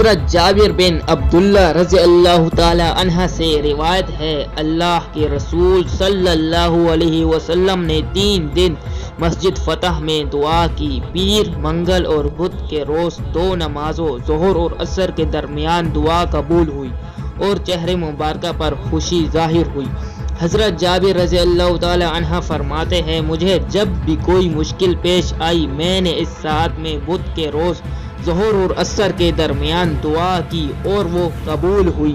حضرت جابر بن عبداللہ رضی اللہ تعالی عنہ سے روایت ہے، اللہ کے رسول صلی اللہ علیہ وسلم نے 3 دن مسجد فتح میں دعا کی۔ پیر، منگل اور بدھ کے روز 2 نمازوں ظہر اور عصر کے درمیان دعا قبول ہوئی اور چہرے مبارکہ پر خوشی ظاہر ہوئی۔ حضرت جابر رضی اللہ تعالی عنہ فرماتے ہیں، مجھے جب بھی کوئی مشکل پیش آئی میں نے اس ساعت میں بدھ کے روز ظہر اور عصر کے درمیان دعا کی اور وہ قبول ہوئی۔